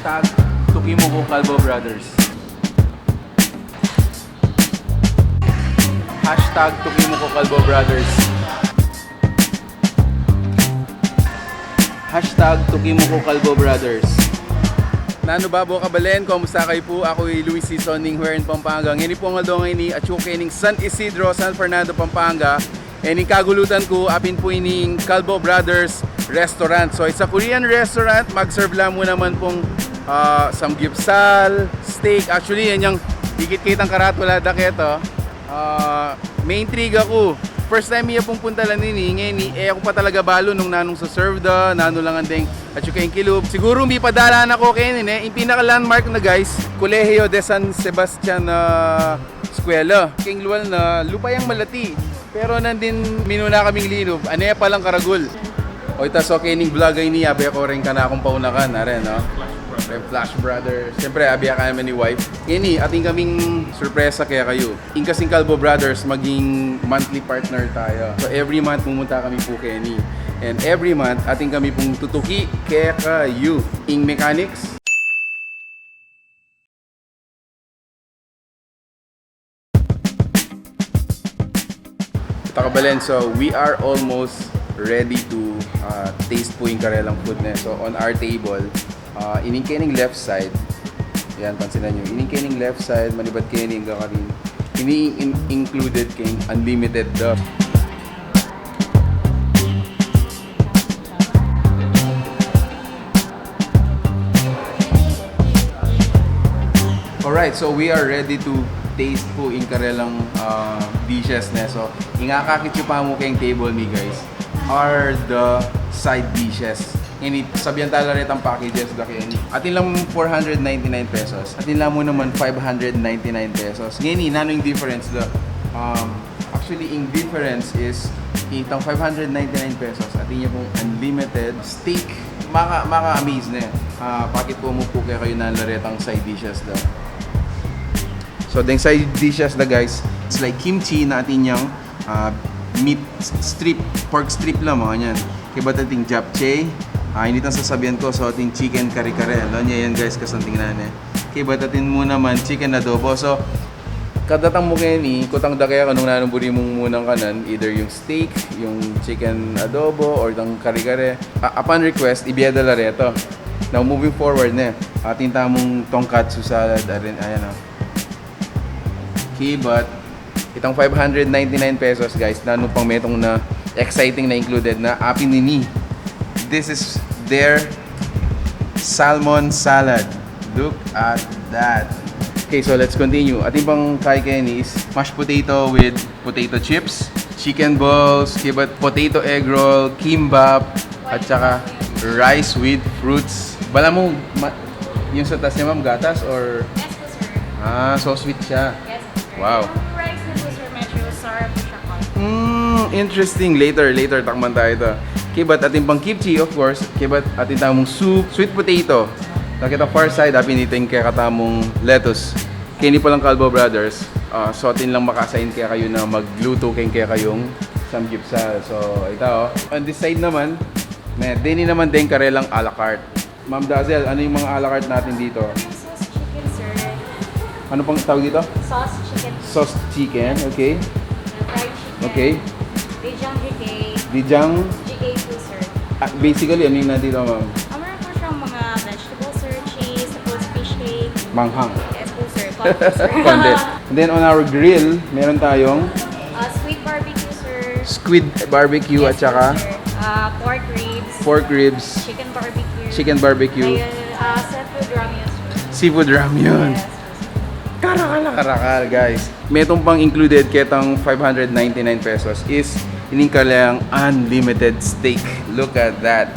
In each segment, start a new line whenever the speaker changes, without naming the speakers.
Hashtag Tukimuko Kalbo Brothers. Hashtag Tukimuko Kalbo Brothers. Hashtag Tukimuko Kalbo Brothers. Nano babo kabalen, kumusta kayo po? Ako ay Luis Season ning Where In Pampanga. Ngayon po ang aldongay ni Achuke ning San Isidro, San Fernando, Pampanga. E ning kagulutan ko, apin po ining Kalbo Brothers Restaurant. So it's a Korean restaurant, mag-serve lang mo naman pong Samgyupsal, steak. Actually yan yung higit kitang karatula daketo. May intriga ko. First time niya pong punta lang nini, ngayon ako pa talaga balo nung nanong sa serve da, nano lang andeng at yung kayong kilub. Siguro may padala na ako kayo nini. Yung pinaka-landmark na guys, Colegio de Sebastian Eskwela. King luwal na lupayang malati. Pero nandin minuna kaming linub, anaya palang karagul. O itas okay ning vlog ay niya, abaya ko rin ka na akong paunakan, are no? Flash Brothers. Siyempre, abaya ka naman ni wife. Ngayon ating kaming surpresa kaya kayo. Kasing Kalbo Brothers, maging monthly partner tayo. So every month pumunta kami po Kenny. And every month, ating kami pong tutuki kaya kayo. Ing mechanics. Takabalen, so we are almost ready to taste po yung karelang food na. So on our table, ining kening left side, yan, pansinan nyo, ining kening left side, manibad kening kakarin, included keng unlimited the. Alright, so we are ready to taste po yung karelang dishes na. So, ingakakit yung pa mo kayong table me guys, are the side dishes. Ini sabihan tala rin ang packages daki ini. Atin lang 499 pesos. Atin lang mo naman 599 pesos. Ngayon nano yung difference the actually yung difference is itang 599 pesos. Atin niya pong unlimited steak. Maka-amaze na. Bakit po mo po kayo na laretang side dishes da. So deng side dishes da guys, it's like kimchi na atin yung meat strip, pork strip lang mga yan. Kaya ba't ating japchae? Hindi nang sasabihan ko sa ating chicken kare-kare. Alam niya yan guys, kasanting na eh. Kaya ba't atin mo naman chicken adobo. So, kadatang mo ngayon kutang da kaya kanong nanuburi mong munang kanan, either yung steak, yung chicken adobo, or yung kare-kare. Upon request, ibiyada la reto. Now, moving forward na, ating tamong tonkatsu salad. Ayan o. Kaya ba't itang 599 pesos guys, nano pang metong na exciting na included na apin nini. This is their salmon salad. Look at that. Okay, so let's continue. Ating pang kay is mashed potato with potato chips, chicken balls, kibat potato egg roll, kimbap, at saka rice with fruits. Bala mo, yung sa tas niya ma'am, gatas or?
Yes po sir.
So sweet siya.
Yes po sir.
Wow.
Yung rice na po sir, medyo sour po siya ko.
Interesting. Later, takman tayo ito. Kibat ating pang kimchi, of course. Kibat ating tamong soup, sweet potato. Nakita far side, pinitin kaya katamong lettuce. Kini pa lang Kalbo Brothers. So atin lang makasain kaya kayo na magluto kaya kayong Samgyupsal. So ito on this side naman, dini naman din karelang a la carte. Ma'am Dazel, ano yung mga a la carte natin dito?
Sauce chicken sir.
Ano pang tawag dito?
Sauce chicken.
Sauce chicken, okay.
Fried chicken.
Okay.
Dijang GK.
Dijang
GK po sir.
basically ano yung nandito ma'am?
Meron po siyang mga vegetables sir, cheese, tapos fish cake.
Manghang.
Yes po sir. Konti sir.
Konti. And then on our grill, meron tayong
Squid barbecue sir.
squid barbecue
Yes
at saka
po, sir. Pork ribs.
pork ribs,
Chicken barbecue.
chicken barbecue,
Ayun, seafood ramyun sir.
seafood ramyun.
Yes.
Karakal guys. Metong pang included ketang 599 pesos is ining kalang unlimited steak. Look at that.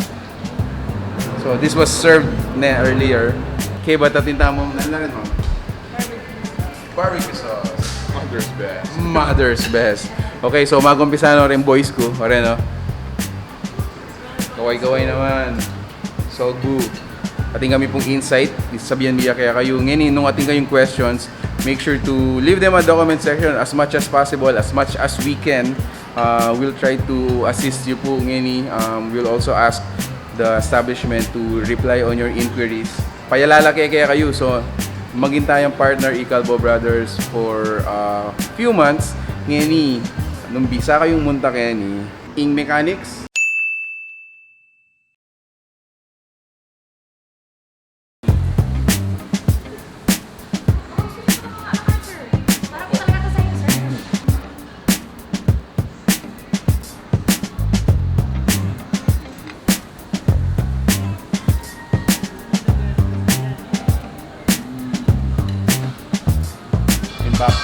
So this was served na earlier. Okay, but atin tamong nalagan mo? Barbecue sauce.
Mother's best.
Mother's best. Okay, so magumpisa na rin boys ko. Pare no? Kaway-kaway naman. So good. Ating kami pong insight. Sabihan niya kaya kayo. Ngayon, nung ating kayong questions, make sure to leave them at the comment section as much as possible, as much as we can. We'll try to assist you po ngayon. We'll also ask the establishment to reply on your inquiries. payalalaki kaya kayo. So, maging tayong partner Kalbo Brothers for few months. Ngeni, nung bisa kayong munta keni, ing mechanics.
Parang ko talaga to sa'yo, sir.
Impact.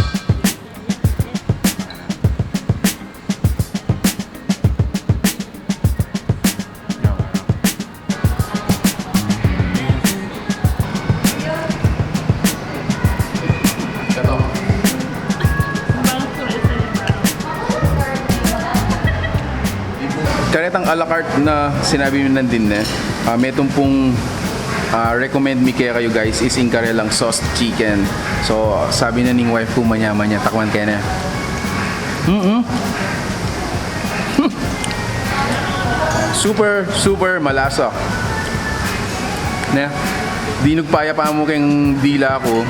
Ito. Karetang a la carte na sinabi mo nandin may tumpong recommend mi kaya kayo guys is yung karelang sauce chicken. So sabi na ning wife ko manya-manya takwan kaya na. Super malasa. Ne? Dinugpaya pa mo kayong dila ko.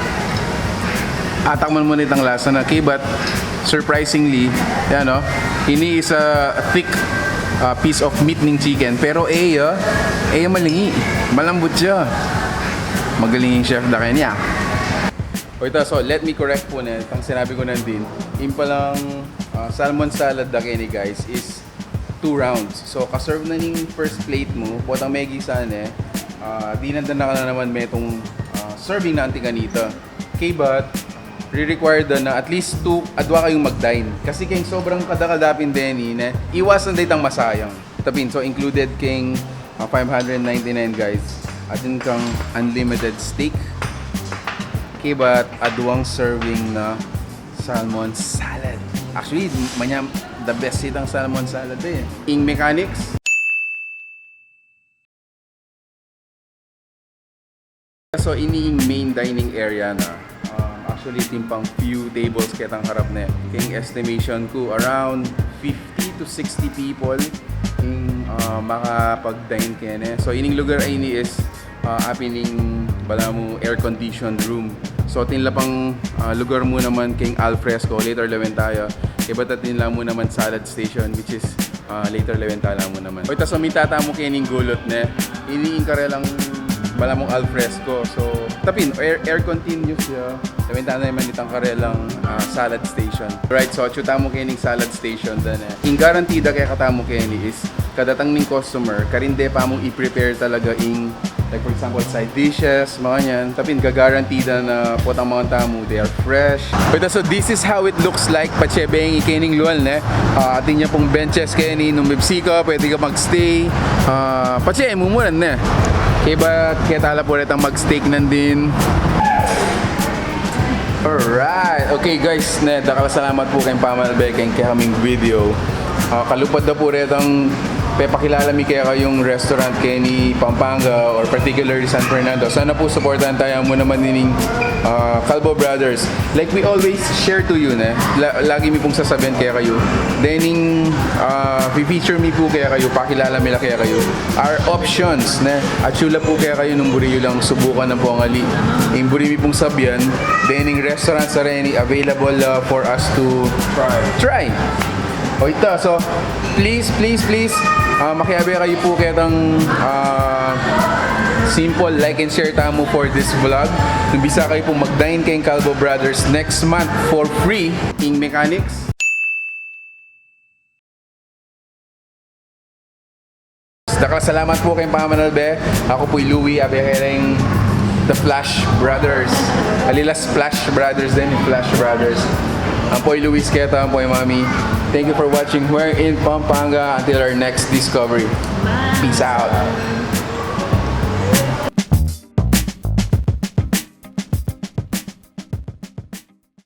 Atakman mo nitang lasa na but surprisingly, yan no, ini is a thick piece of meat ning chicken pero malingi, malambot siya. Magaling yung chef da kanya. O ito, so let me correct po na itang sinabi ko nandin, yung palang salmon salad da kanya guys is 2 rounds. So kaserve na ning first plate mo, potang may gisan dinandan na ka na naman may itong serving na antiganita. Okay, but re-required na at least 2 adwa kayong mag-dine. Kasi kayong sobrang kadakadapin din na iwasan din ang masayang. Tapin, so included kayong 599 guys. At yun kang unlimited steak. Okay, but adwang serving na salmon salad. Actually, manyam, the best itang salmon salad Ing mechanics. So, ini main dining area na. Actually, timpang few tables kitang harap na. King estimation ko, around 50 to 60 people yung makapag-dine kaya. So, ining lugar ay ini is apining bala mo air-conditioned room. So, tinla pang lugar mo naman king alfresco. Later, lawin tayo. Iba tinla mo naman salad station, which is later, lawin tayo mo naman. O, ito, so, mitata mo kining gulot na. Iniing karelang bala mong alfresco. So, tapin, air continuous siya. Naminta na naman itang karelang salad station. Right, so, chuta mo kining salad station dan in guaranteed kaya katamo kini is kadatang ning customer, karinde pa mong i-prepare talaga in like for example side dishes, mga yan. Tapin, gagaranteed na potang mga tamo, they are fresh. But so, this is how it looks like. Pachebeng ikining luwal atin niya pong benches kini nung bibsi ka, pwede ka magstay. Pache, mumuran na. Okay, but kaya tala po rin ang mag-steak nandin. Alright, okay guys, salamat po kayong pamalbekeng kaya kaming video. Kalupad na po rin ang pepakilala mi kaya kayong restaurant kaya ni Pampanga or particularly San Fernando. Sana po supportan tayo mo naman nining Kalbo Brothers. Like we always share to you lagi mi pong sasabihin kaya kayo. Dening feature mi po kaya kayo, pakilala mi kaya kayo. Our options at chula po kaya kayo nung buriyo lang subukan ng po ang ali. Yung buri mi pong sabyan, dening restaurant sa Reni available for us to try. O ito, so please makiabi kayo po kitang simple like and share tamo for this vlog. Nabisa kayo po mag-dine kayong Kalbo Brothers next month for free in mechanics. Salamat po kayong pamanalbe. Ako po'y Louie, abi kayong The Flash Brothers. Alila Splash Brothers din, Flash Brothers. Ang po'y Luis Keta, ang po'y Mami. Thank you for watching Where In Pampanga. Until our next discovery.
Bye.
Peace out.